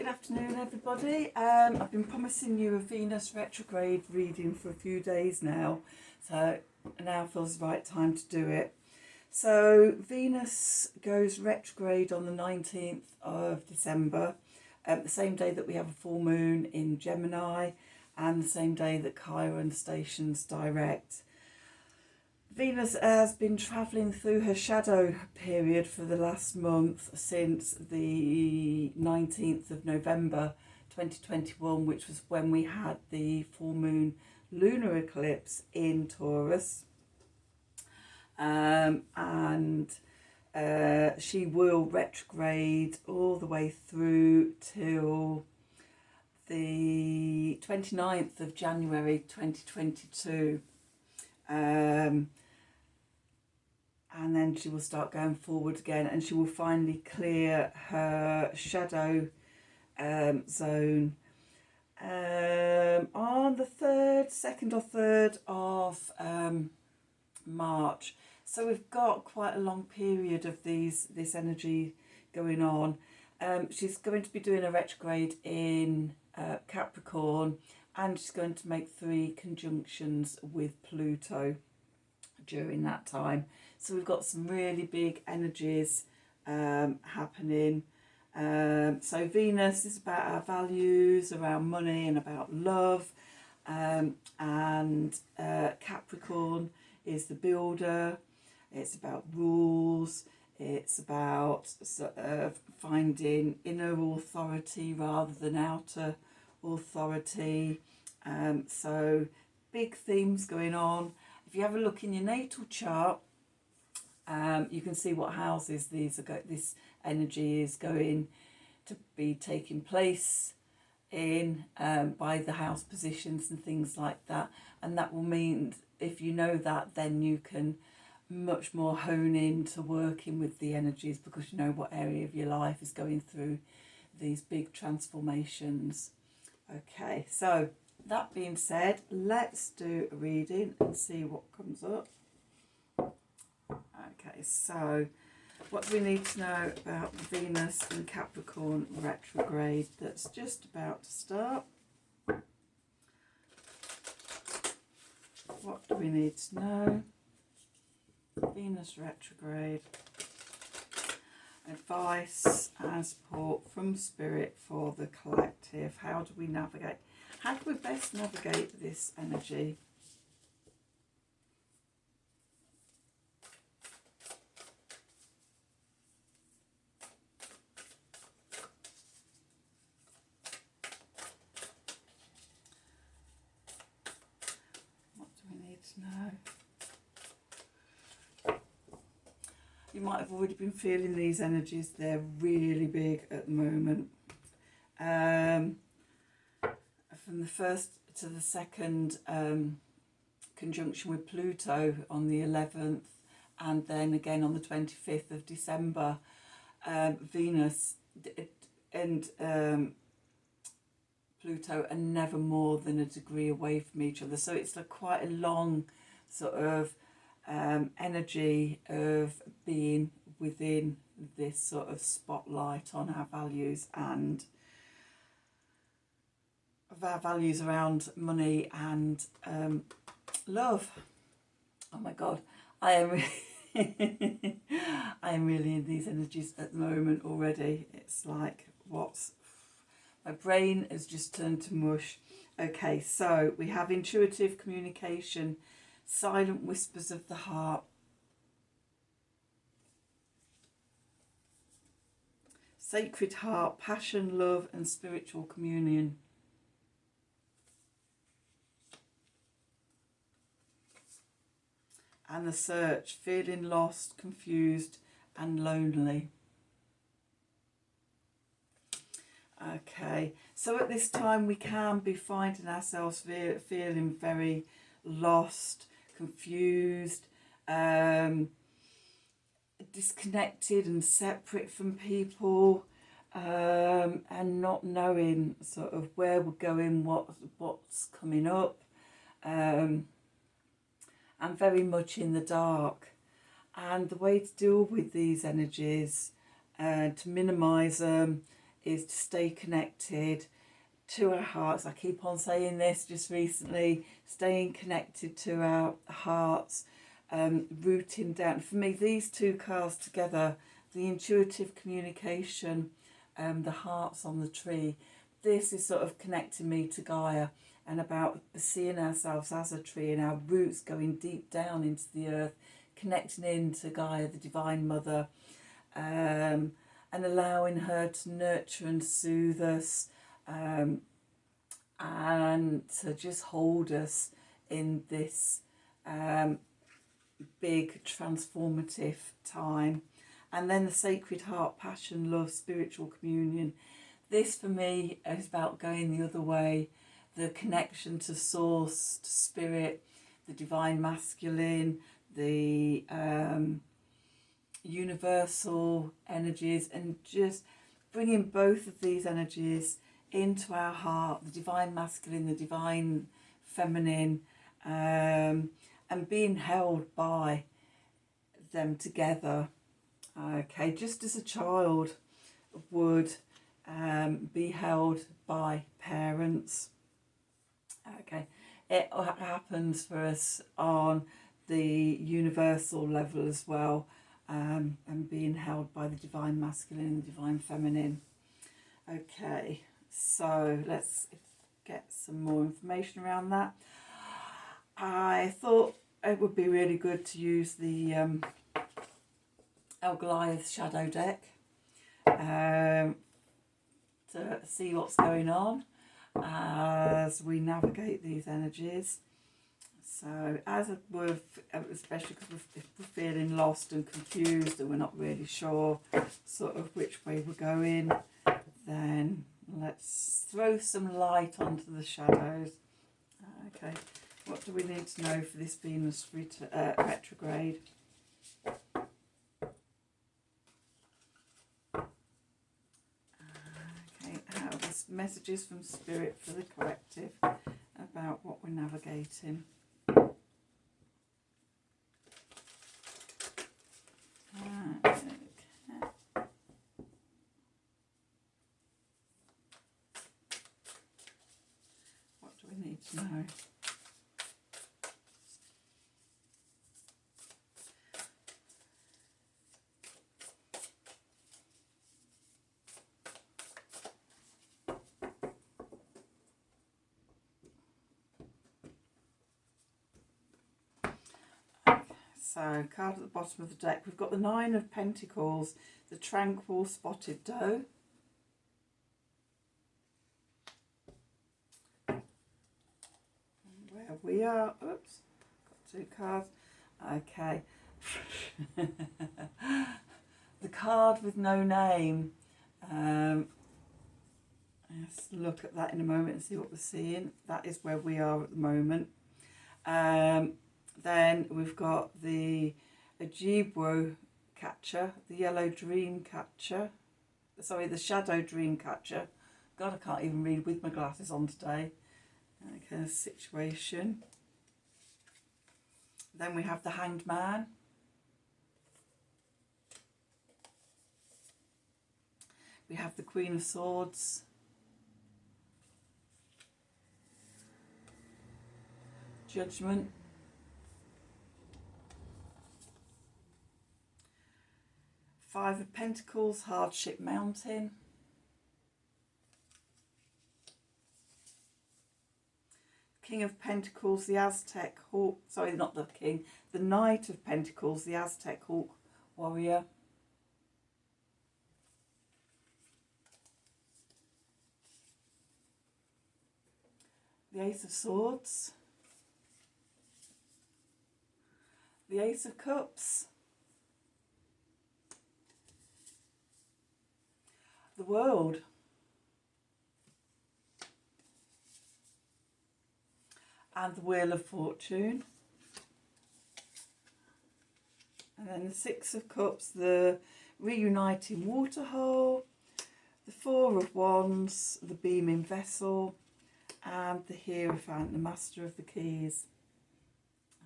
Good afternoon, everybody. I've been promising you a Venus retrograde reading for a few days now, so now feels the right time to do it. So Venus goes retrograde on the 19th of December, the same day that we have a full moon in Gemini and the same day that Chiron stations direct. Venus has been travelling through her shadow period for the last month since the 19th of November 2021, which was when we had the full moon lunar eclipse in Taurus. She will retrograde all the way through till the 29th of January 2022. And then she will start going forward again, and she will finally clear her shadow zone on the 2nd or 3rd of March. So we've got quite a long period of this energy going on. She's going to be doing a retrograde in Capricorn, and she's going to make 3 conjunctions with Pluto during that time. So we've got some really big energies happening. So Venus is about our values, around money and about love. Capricorn is the builder. It's about rules. It's about sort of finding inner authority rather than outer authority. So big themes going on. If you have a look in your natal chart, you can see what houses this energy is going to be taking place in by the house positions and things like that. And that will mean, if you know that, then you can much more hone in to working with the energies, because you know what area of your life is going through these big transformations. Okay, so that being said, let's do a reading and see what comes up. Okay, so what do we need to know about Venus and Capricorn retrograde that's just about to start? What do we need to know? Venus retrograde. Advice and support from Spirit for the collective. How do we navigate? How do we best navigate this energy? What do we need to know? You might have already been feeling these energies. They're really big at the moment. From the 1st to the 2nd conjunction with Pluto on the 11th, and then again on the 25th of December, Venus and Pluto are never more than a degree away from each other. So it's quite a long sort of energy of being within this sort of spotlight on our values and of our values around money and love. Oh my God, I am really in these energies at the moment already. It's like, my brain has just turned to mush. Okay, so we have intuitive communication, silent whispers of the heart, sacred heart, passion, love and spiritual communion. And the search, feeling lost, confused and lonely. Okay, so at this time we can be finding ourselves feeling very lost, confused, disconnected and separate from people, and not knowing sort of where we're going, what's coming up, and very much in the dark. And the way to deal with these energies, to minimise them, is to stay connected to our hearts. I keep on saying this just recently, staying connected to our hearts, rooting down. For me, these two cards together, the intuitive communication, the hearts on the tree, this is sort of connecting me to Gaia and about seeing ourselves as a tree and our roots going deep down into the earth, connecting into Gaia, the Divine Mother, and allowing her to nurture and soothe us, and to just hold us in this big transformative time. And then the Sacred Heart, passion, love, spiritual communion. This for me is about going the other way, the connection to source, to spirit, the divine masculine, the universal energies, and just bringing both of these energies into our heart, the divine masculine, the divine feminine, and being held by them together. Okay, just as a child would be held by parents. Okay, it happens for us on the universal level as well, and being held by the divine masculine and divine feminine. Okay, so let's get some more information around that. I thought it would be really good to use the El Goliath Shadow deck to see what's going on as we navigate these energies. So as we're, especially because we're feeling lost and confused and we're not really sure sort of which way we're going, then let's throw some light onto the shadows. Okay, what do we need to know for this Venus retrograde? Okay, how are the messages from Spirit for the collective about what we're navigating? Okay. What do we need to know? So, card at the bottom of the deck, we've got the Nine of Pentacles, the Tranquil Spotted Doe. Where we are, oops, got two cards. Okay. The card with no name. Let's look at that in a moment and see what we're seeing. That is where we are at the moment. Then we've got the Ojibwe Catcher, the Yellow Dream Catcher. Sorry, the Shadow Dream Catcher. God, I can't even read with my glasses on today. Okay, situation. Then we have the Hanged Man. We have the Queen of Swords. Judgment. Five of Pentacles, Hardship Mountain. King of Pentacles, the Aztec Hawk. Sorry, not the King. The Knight of Pentacles, the Aztec Hawk Warrior. The Ace of Swords. The Ace of Cups. The World. And the Wheel of Fortune. And then the Six of Cups, the Reuniting Waterhole, the Four of Wands, the Beaming Vessel, and the Hierophant, the Master of the Keys.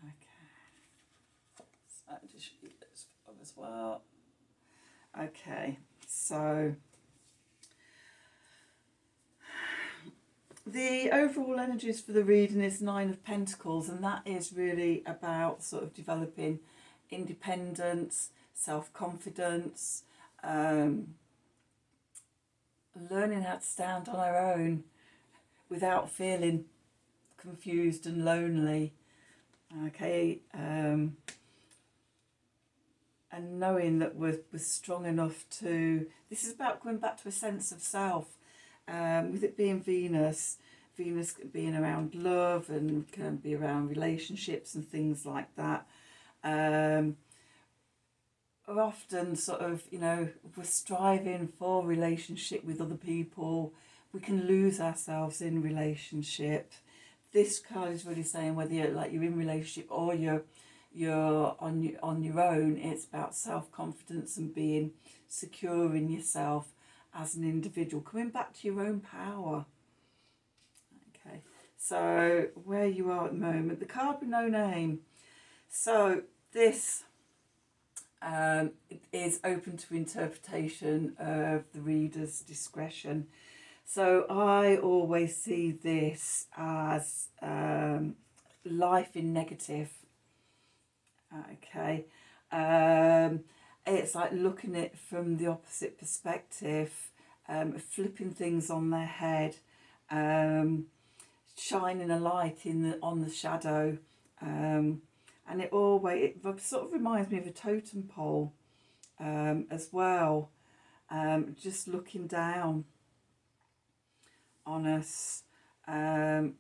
Okay. So just read this as well. Okay, so The overall energies for the reading is Nine of Pentacles, and that is really about sort of developing independence, self-confidence, learning how to stand on our own without feeling confused and lonely. Okay, and knowing that we're strong enough to... This is about going back to a sense of self. With it being Venus being around love and can be around relationships and things like that. Are often sort of, you know, we're striving for relationship with other people. We can lose ourselves in relationship. This card is really saying whether you're in relationship or you're on your own, it's about self-confidence and being secure in yourself as an individual, coming back to your own power. Okay, so where you are at the moment, the card with no name. So this is open to interpretation of the reader's discretion. So I always see this as life in negative. Okay, it's like looking at it from the opposite perspective, flipping things on their head, shining a light on the shadow, and it sort of reminds me of a totem pole as well, just looking down on us. And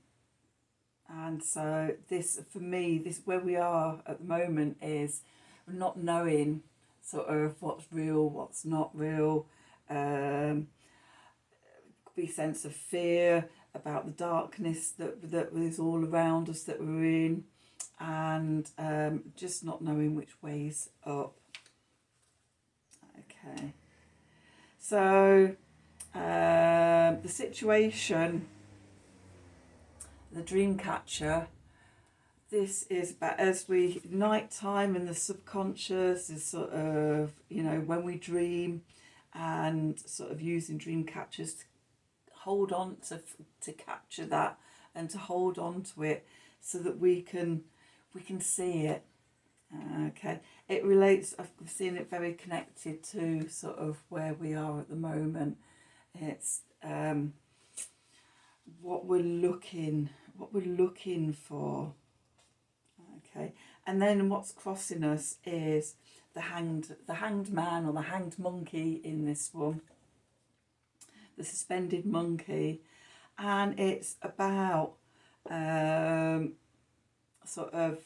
so this, for me, this where we are at the moment is not knowing sort of what's real, what's not real. Could be a sense of fear about the darkness that is all around us that we're in, and just not knowing which way's up. Okay, so the situation, the dream catcher, this is about nighttime and the subconscious is sort of, you know, when we dream, and sort of using dream catchers to hold on to capture that and to hold on to it so that we can see it. Okay, it relates, I've seen it very connected to sort of where we are at the moment. It's what we're looking for. Okay, and then what's crossing us is the hanged man or the hanged monkey in this one, the suspended monkey, and it's about sort of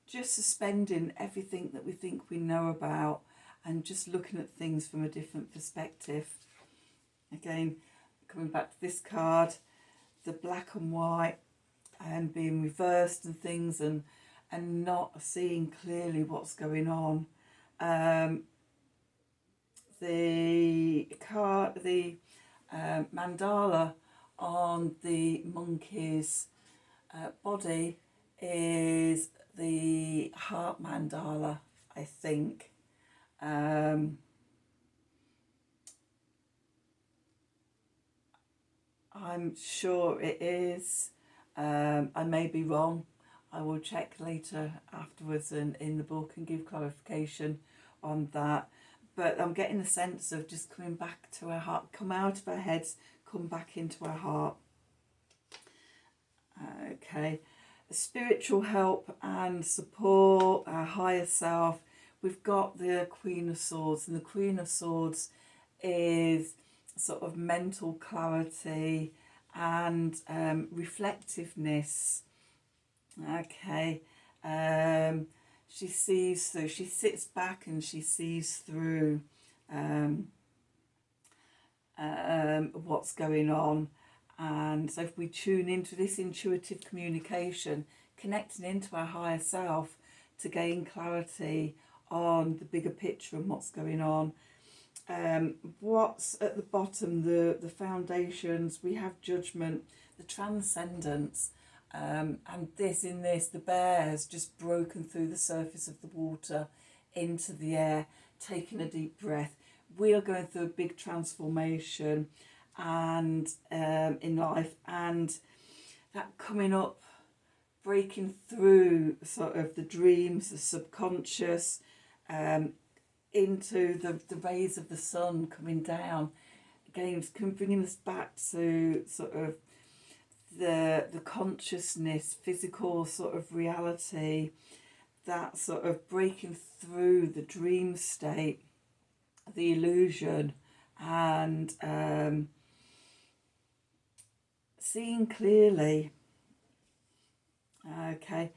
just suspending everything that we think we know about and just looking at things from a different perspective. Again, coming back to this card, the black and white and being reversed and things, and not seeing clearly what's going on. The mandala on the monkey's body is the heart mandala, I think. I'm sure it is. I may be wrong. I will check later afterwards in the book and give clarification on that. But I'm getting a sense of just coming back to our heart, come out of our heads, come back into our heart. Okay, spiritual help and support, our higher self. We've got the Queen of Swords, and the Queen of Swords is sort of mental clarity and reflectiveness. Okay, she sees through, she sits back and she sees through what's going on. And so if we tune into this intuitive communication, connecting into our higher self to gain clarity on the bigger picture and what's going on. What's at the bottom, the foundations, we have judgment, the transcendence, and the bear has just broken through the surface of the water into the air, taking a deep breath. We are going through a big transformation, and in life, and that coming up, breaking through sort of the dreams, the subconscious, into the rays of the sun coming down. Again, bringing us back to sort of the consciousness, physical sort of reality, that sort of breaking through the dream state, the illusion, and seeing clearly, okay,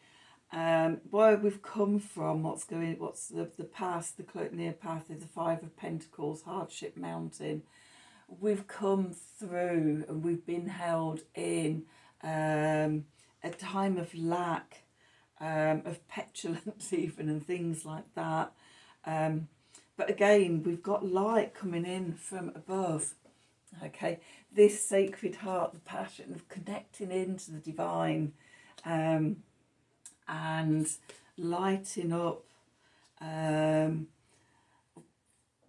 where we've come from, what's the past, the near path is the Five of Pentacles, hardship mountain. We've come through and we've been held in a time of lack, of petulance even, and things like that. But again, we've got light coming in from above. Okay, this sacred heart, the passion of connecting into the divine, and lighting up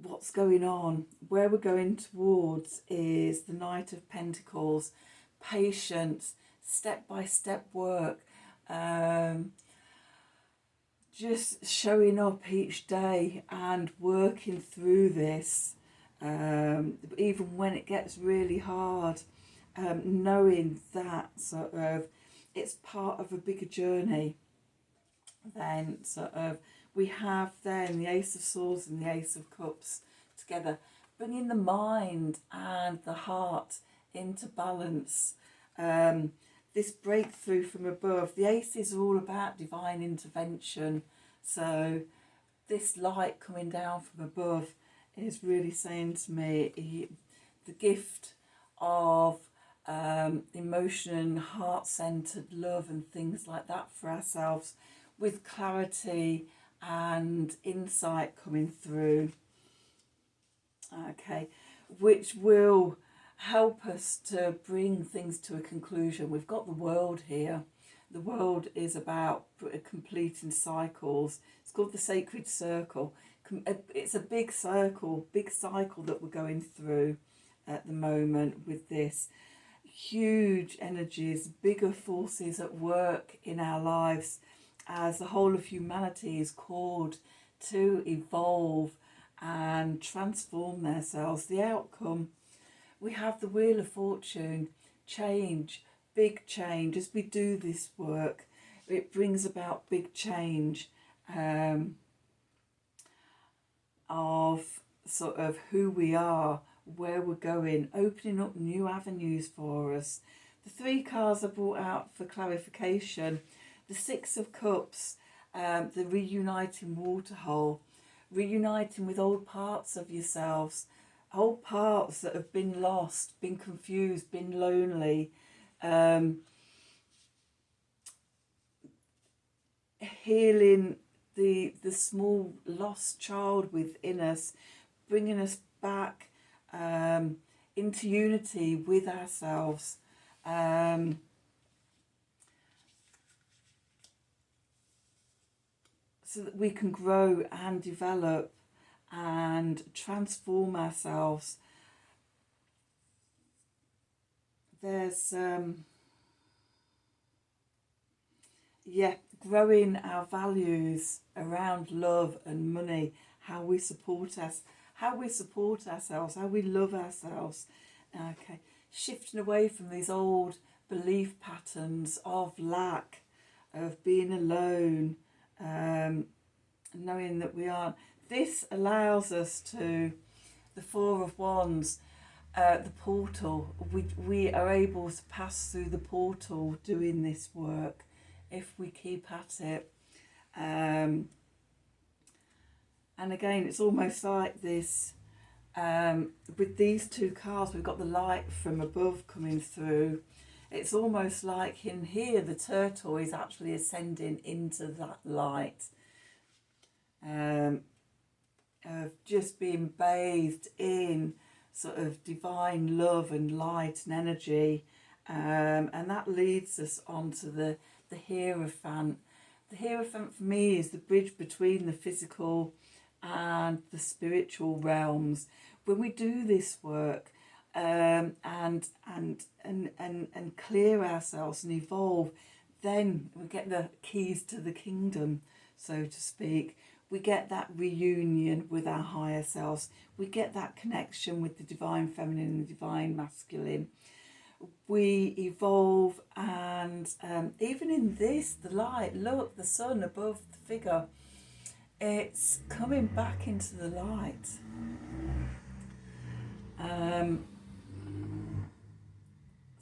what's going on. Where we're going towards is the Knight of Pentacles, patience, step-by-step work, just showing up each day and working through this, even when it gets really hard, knowing that sort of it's part of a bigger journey. Then sort of we have then the Ace of Swords and the Ace of Cups together, bringing the mind and the heart into balance. This breakthrough from above. The aces are all about divine intervention. So this light coming down from above is really saying to me the gift of emotion, heart-centered love and things like that for ourselves, with clarity and insight coming through. Okay, which will help us to bring things to a conclusion. We've got the world here. The world is about completing cycles. It's called the sacred circle. It's a big cycle that we're going through at the moment with this. Huge energies, bigger forces at work in our lives as the whole of humanity is called to evolve and transform themselves. The outcome, we have the Wheel of Fortune, change, big change. As we do this work, it brings about big change of sort of who we are, where we're going, opening up new avenues for us. The three cards I brought out for clarification, the Six of Cups, the reuniting waterhole, reuniting with old parts of yourselves, old parts that have been lost, been confused, been lonely, healing the small lost child within us, bringing us back into unity with ourselves, so that we can grow and develop and transform ourselves. There's growing our values around love and money, how we support ourselves, how we love ourselves. Okay, shifting away from these old belief patterns of lack, of being alone, knowing that we aren't. This allows us to, the Four of Wands, the portal. We are able to pass through the portal doing this work if we keep at it. And again, it's almost like this, with these two cards, we've got the light from above coming through. It's almost like in here, the turtle is actually ascending into that light, of just being bathed in sort of divine love and light and energy. And that leads us onto the Hierophant. The Hierophant for me is the bridge between the physical and the spiritual realms. When we do this work, and clear ourselves and evolve, then we get the keys to the kingdom, so to speak. We get that reunion with our higher selves. We get that connection with the divine feminine and the divine masculine. We evolve, and even in this, the light, look, the sun above the figure, it's coming back into the light.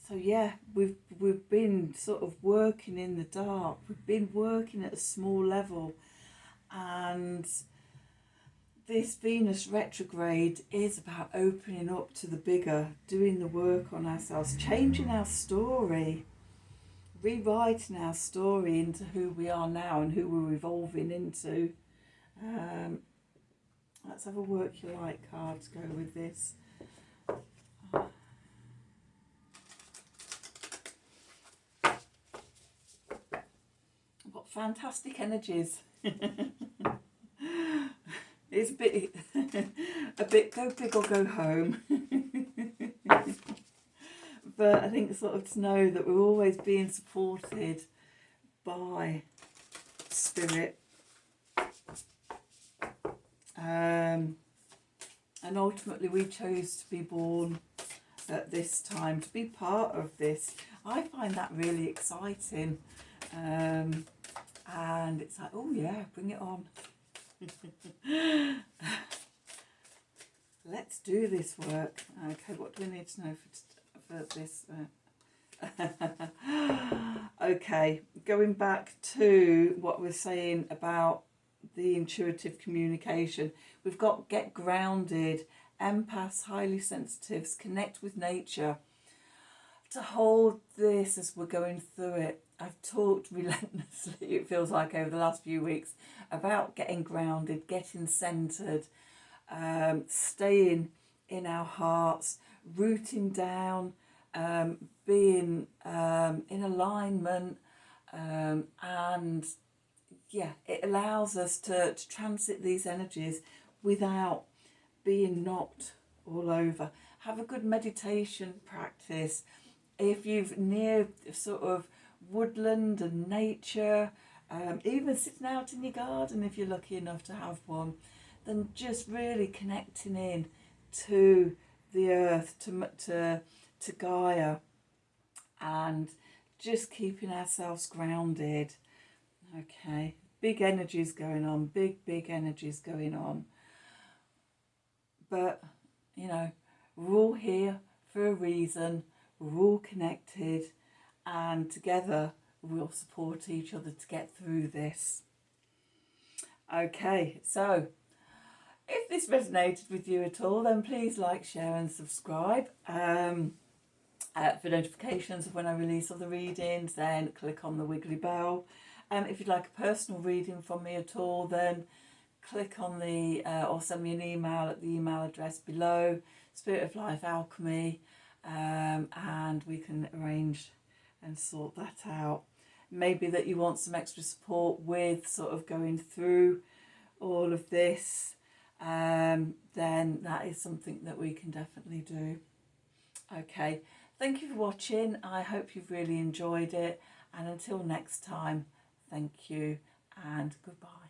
So yeah, we've been sort of working in the dark. We've been working at a small level, and this Venus retrograde is about opening up to the bigger, doing the work on ourselves, changing our story, rewriting our story into who we are now and who we're evolving into. Let's have a work your light card to go with this. What fantastic energies. It's a bit go big or go home. But I think sort of to know that we're always being supported by spirit. And ultimately we chose to be born at this time, to be part of this. I find that really exciting. And it's like, oh yeah, bring it on. Let's do this work. Okay, what do we need to know for this? Okay, going back to what we're saying about the intuitive communication. We've got get grounded, empaths, highly sensitives, connect with nature. To hold this as we're going through it. I've talked relentlessly, it feels like, over the last few weeks about getting grounded, getting centred, staying in our hearts, rooting down, being in alignment, and yeah, it allows us to transit these energies without being knocked all over. Have a good meditation practice. If you've near sort of woodland and nature, even sitting out in your garden if you're lucky enough to have one, then just really connecting in to the earth, to Gaia, and just keeping ourselves grounded. Okay, big energies going on, big energies going on. But, you know, we're all here for a reason, we're all connected, and together we'll support each other to get through this. Okay, so if this resonated with you at all, then please like, share and subscribe. For notifications of when I release other readings, then click on the wiggly bell. If you'd like a personal reading from me at all, then click on the, or send me an email at the email address below, Spirit of Life Alchemy, and we can arrange and sort that out. Maybe that you want some extra support with sort of going through all of this, then that is something that we can definitely do. Okay, thank you for watching. I hope you've really enjoyed it, and until next time, thank you and goodbye.